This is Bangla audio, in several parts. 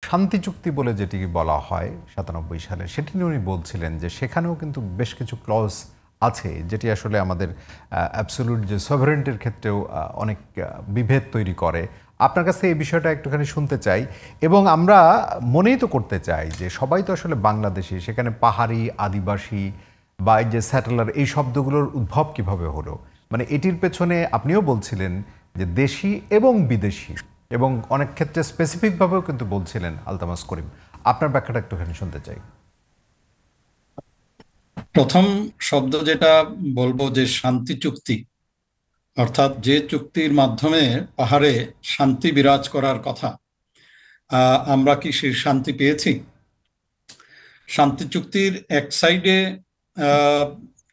শান্তি চুক্তি বলে যেটি বলা হয় 97 সালে, সেটি নিয়ে উনি বলছিলেন যে সেখানেও কিন্তু বেশ কিছু ক্লজ আছে যেটি আসলে আমাদের অ্যাবসোলিউট যে সভারেন্টির ক্ষেত্রেও অনেক বিভেদ তৈরি করে। আপনার কাছে এই বিষয়টা একটুখানি শুনতে চাই, এবং আমরা মনেই তো করতে চাই যে সবাই তো আসলে বাংলাদেশি, সেখানে পাহাড়ি, আদিবাসী বা এই যে স্যাটেলার, এই শব্দগুলোর উদ্ভব কিভাবে হলো? মানে এটির পেছনে আপনিও বলছিলেন যে দেশি এবং বিদেশি, এবং অনেক ক্ষেত্রে স্পেসিফিকভাবেও কিন্তু বলছিলেন আলতামাস করিম। আপনার ব্যাখ্যাটা একটুখানি শুনতে চাই। প্রথম শব্দ যেটা বলবো যে শান্তি চুক্তি, অর্থাৎ যে চুক্তির মাধ্যমে পাহাড়ে শান্তি বিরাজ করার কথা, আমরা কি সেই শান্তি পেয়েছি? শান্তি চুক্তির এক সাইডে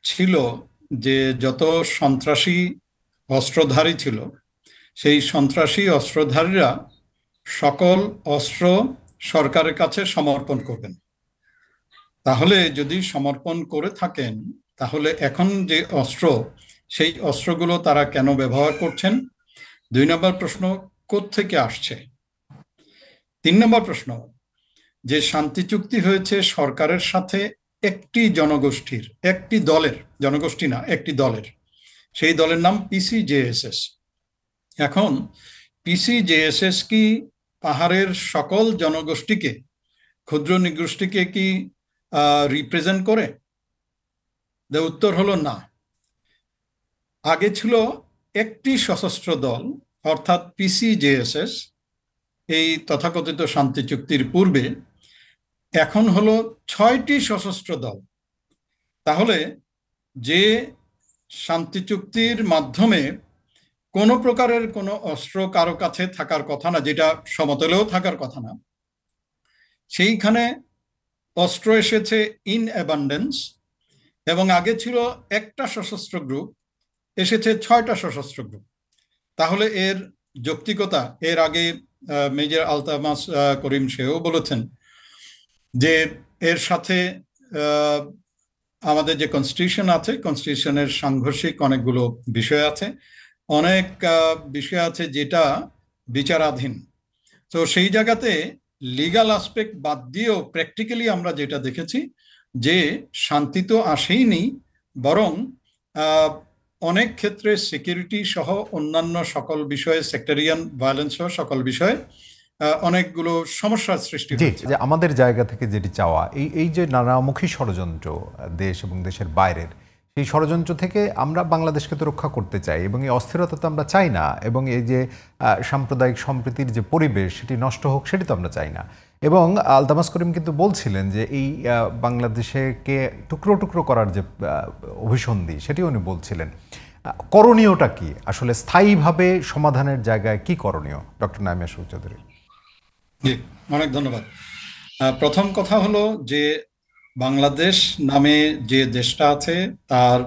ছিল যে যত সন্ত্রাসী অস্ত্রধারী ছিল, সেই সন্ত্রাসী অস্ত্রধারীরা সকল অস্ত্র সরকারের কাছে সমর্পণ করবেন। তাহলে যদি সমর্পণ করে থাকেন, তাহলে এখন যে অস্ত্র, সেই অস্ত্রগুলো তারা কেন ব্যবহার করছেন? 2 নম্বর প্রশ্ন, কোত্থেকে আসছে? 3 নম্বর প্রশ্ন, যে শান্তি চুক্তি হয়েছে সরকারের সাথে একটি জনগোষ্ঠীর, একটি দলের, জনগোষ্ঠী না, একটি দলের, সেই দলের নাম পিসিজেএসএস। এখন পিসিজেএসএস কি পাহাড়ের সকল জনগোষ্ঠীকে, ক্ষুদ্র নৃগোষ্ঠীকে কি রিপ্রেজেন্ট করে? উত্তর হলো না। আগে ছিল একটি সশস্ত্র দল, অর্থাৎ পিসিজেএসএস, এই তথাকথিত শান্তি চুক্তির পূর্বে। এখন হলো 6টি সশস্ত্র দল। তাহলে যে শান্তি চুক্তির মাধ্যমে কোনো প্রকারের কোনো অস্ত্র কারো কাছে থাকার কথা না, যেটা সমতলেও থাকার কথা না, সেইখানে অস্ত্র এসেছে ইন অ্যাবান্ডেন্স, এবং আগে ছিল একটা সশস্ত্র গ্রুপ, এসেছে 6টা সশস্ত্র গ্রুপ। তাহলে এর যৌক্তিকতা, এর আগে মেজর আলতামাস করিম সেও বলেছেন যে এর সাথে আমাদের যে কনস্টিটিউশন আছে, কনস্টিটিউশনের সাংঘর্ষিক অনেকগুলো বিষয় আছে, অনেক বিষয় আছে যেটা বিচারাধীন। তো সেই জায়গাতে লিগাল আসপেক্ট বাদ দিয়েও প্র্যাকটিক্যালি আমরা যেটা দেখেছি যে শান্তি তো আসেইনি, বরং অনেক ক্ষেত্রে সিকিউরিটি সহ অন্যান্য সকল বিষয়ে, সেক্টরিয়ান ভায়োলেন্স সহ সকল বিষয়ে অনেকগুলো সমস্যার সৃষ্টি হয়েছে। যে আমাদের জায়গা থেকে যেটি চাওয়া, এই এই যে নানামুখী ষড়যন্ত্র দেশ এবং দেশের বাইরের, সেই ষড়যন্ত্র থেকে আমরা বাংলাদেশকে তো রক্ষা করতে চাই, এবং এই অস্থিরতা তো আমরা চাই না, এবং এই যে সাম্প্রদায়িক সম্প্রীতির যে পরিবেশ সেটি নষ্ট হোক সেটি তো আমরা চাই না। এবং আলতামাস করিম কিন্তু বলছিলেন যে এই বাংলাদেশকে টুকরো টুকরো করার যে অভিসন্ধি, সেটি উনি বলছিলেন। করণীয়টা কি আসলে, স্থায়ীভাবে সমাধানের জায়গায় কি করণীয়, ডক্টর নাঈম আশফাক চৌধুরী? জি, অনেক ধন্যবাদ। প্রথম কথা হলো যে বাংলাদেশ নামে যে দেশটা আছে, তার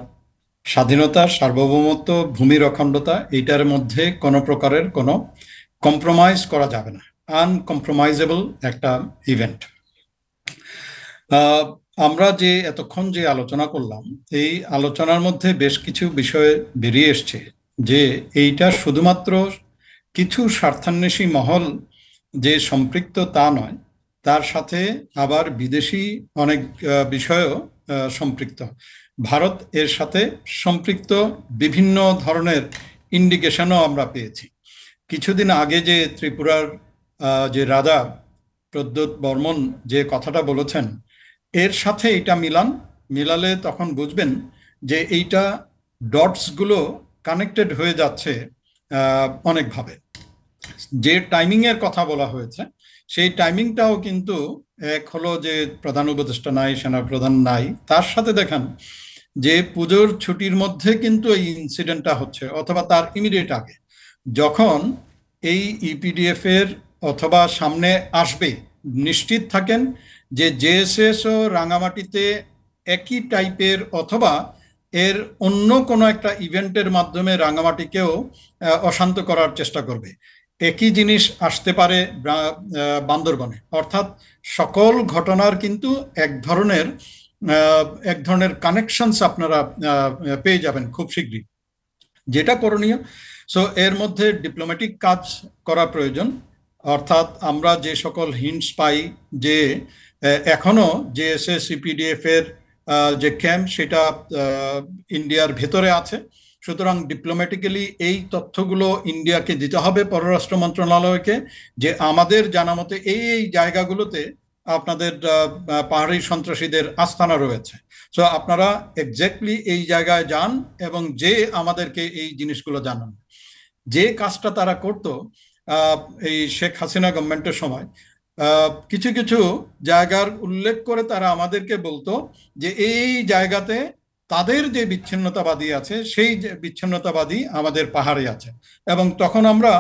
স্বাধীনতা, সার্বভৌমত্ব, ভূমির অখণ্ডতা, এইটার মধ্যে কোনো প্রকারের কোনো কম্প্রোমাইজ করা যাবে না। আনকম্প্রোমাইজেবল একটা ইভেন্ট। আমরা যে এতক্ষণ যে আলোচনা করলাম, এই আলোচনার মধ্যে বেশ কিছু বিষয় বেরিয়ে এসছে যে এইটা শুধুমাত্র কিছু স্বার্থান্বেষী মহল যে সম্পৃক্ত তা নয়, তার সাথে আবার বিদেশি অনেক বিষয়ও সম্পৃক্ত। ভারত এর সাথে সম্পৃক্ত বিভিন্ন ধরনের ইন্ডিকেশনও আমরা পেয়েছি। কিছুদিন আগে যে ত্রিপুরার যে রাজা প্রদ্যোৎ বর্মন যে কথাটা বলেছেন, এর সাথে এটা মিলালে তখন বুঝবেন যে এইটা ডটসগুলো কানেক্টেড হয়ে যাচ্ছে অনেকভাবে। যে টাইমিং এর কথা বলা হয়েছে, সেই টাইমিংটাও কিন্তু এক হলো যে প্রধান উপদেষ্টা নাই, সেনাপ্রধান নাই, তার সাথে দেখেন যে পুজোর ছুটির মধ্যে কিন্তু এই ইনসিডেন্টটা হচ্ছে, অথবা তার ইমিডিয়েট আগে, যখন এই ইপিডিএফ এর অথবা সামনে আসবে, নিশ্চিত থাকেন যে জেএসএস ও রাঙামাটিতে একই টাইপের অথবা এর অন্য কোনো একটা ইভেন্টের মাধ্যমে রাঙামাটিকেও অশান্ত করার চেষ্টা করবে। একই জিনিস আসতে পারে বান্দরবনে। অর্থাৎ সকল ঘটনার কিন্তু এক ধরনের কানেকশনস আপনারা পেয়ে যাবেন খুব শীঘ্রই। যেটা করণীয়, সো এর মধ্যে ডিপ্লোম্যাটিক কাজ করা প্রয়োজন। অর্থাৎ আমরা যে সকল হিন্টস পাই যে এখনো জেএসএস সিপিডিএফ এর যে ক্যাম্প সেটা ইন্ডিয়ার ভেতরে আছে। সুতরাং ডিপ্লোম্যাটিক্যালি এই তথ্যগুলো ইন্ডিয়াকে দিতে হবে, পররাষ্ট্র মন্ত্রণালয়কে, যে আমাদের জানা মতে এই জায়গাগুলোতে আপনাদের পাহাড়ি সন্ত্রাসীদের আস্তানা রয়েছে। সো আপনারা এক্স্যাক্টলি এই জায়গায় যান এবং যে আমাদেরকে এই জিনিসগুলো জানান। যে কাজটা তারা করতো এই শেখ হাসিনা গভর্নমেন্টের সময়, কিছু কিছু জায়গার উল্লেখ করে তারা আমাদেরকে বলতো যে এই জায়গাতে তাদের যে বিচ্ছিন্নতাবাদী আছে সেই বিচ্ছিন্নতাবাদী আমাদের পাহাড়ে আছে। এবং তখন আমরা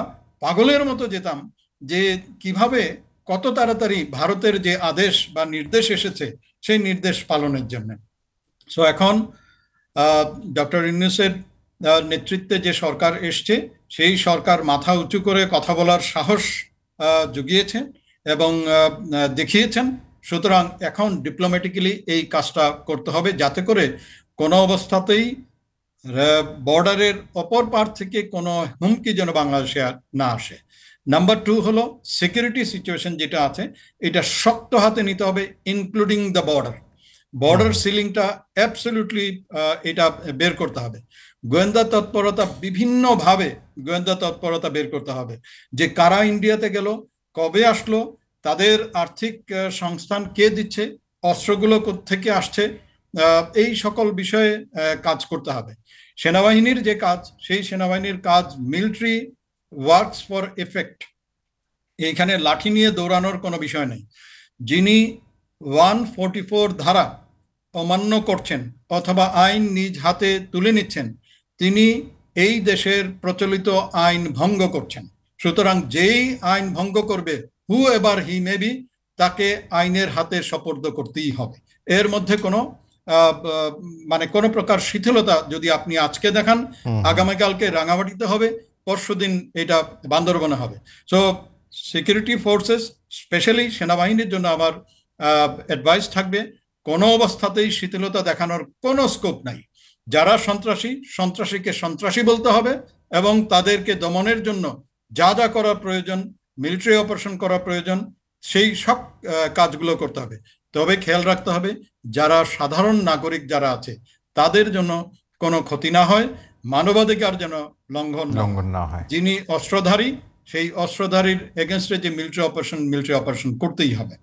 পাগলের মতো যেতাম যে কিভাবে কত তাড়াতাড়ি ভারতের যে আদেশ বা নির্দেশ এসেছে সেই নির্দেশ পালনের জন্য। সো এখন ডক্টর ইউনূসের নেতৃত্বে যে সরকার এসছে সেই সরকার মাথা উঁচু করে কথা বলার সাহস জুগিয়েছেন এবং দেখিয়েছেন। সুতরাং এখন ডিপ্লোম্যাটিক্যালি এই কাজটা করতে হবে যাতে করে কোনো অবস্থাতেই বর্ডারের অপর পার থেকে কোনো হুমকি যেন বাংলাদেশে না আসে। নাম্বার 2 হলো সিকিউরিটি সিচুয়েশন যেটা আছে এটা শক্ত হাতে নিতে হবে, ইনক্লুডিং দ্য বর্ডার সিলিংটা অ্যাবসলিউটলি এটা বের করতে হবে। গোয়েন্দা তৎপরতা, বিভিন্নভাবে গোয়েন্দা তৎপরতা বের করতে হবে, যে কারা ইন্ডিয়াতে গেল, কবে আসলো, তাদের আর্থিক সংস্থান কে দিচ্ছে, অস্ত্রগুলো থেকে আসছে, এই সকল বিষয়ে কাজ করতে হবে। সেনাবাহিনীর যে কাজ, সেই সেনাবাহিনীর কাজ মিলিটারি ওয়ার্কস ফর এফেক্ট। এইখানে লাঠি নিয়ে দৌড়ানোর কোনো বিষয় নেই। যিনি 144 ধারা অমান্য করছেন অথবা আইন নিজ হাতে তুলে নিচ্ছেন, তিনি এই দেশের প্রচলিত আইন ভঙ্গ করছেন। সুতরাং যেই আইন ভঙ্গ করবে, হু এভার হি মে বি, তাকে আইনের হাতে সোপর্দ করতেই হবে। এর মধ্যে কোনো মানে কোনো প্রকার শিথিলতা যদি আপনি আজকে দেখান, আগামীকালকে রাঙামাটিতে হবে, পরশুদিন এটা বান্দরবনে হবে। সো সিকিউরিটি ফোর্সেস, স্পেশালি সেনাবাহিনীর জন্য আমার অ্যাডভাইস থাকবে, কোনো অবস্থাতেই শিথিলতা দেখানোর কোনো স্কোপ নাই। যারা সন্ত্রাসী, সন্ত্রাসীকে সন্ত্রাসী বলতে হবে এবং তাদেরকে দমনের জন্য যা যা করা প্রয়োজন, মিলিটারি অপারেশন করা প্রয়োজন, সেই সব কাজগুলো করতে হবে। তবে খেয়াল রাখতে হবে যারা সাধারণ নাগরিক যারা আছে তাদের জন্য কোনো ক্ষতি না হয়, মানবাধিকার যেন লঙ্ঘন না হয়। যিনি অস্ত্রধারী, সেই অস্ত্রধারীর এগেনস্টে যে মিলিটারি অপারেশন করতেই হবে।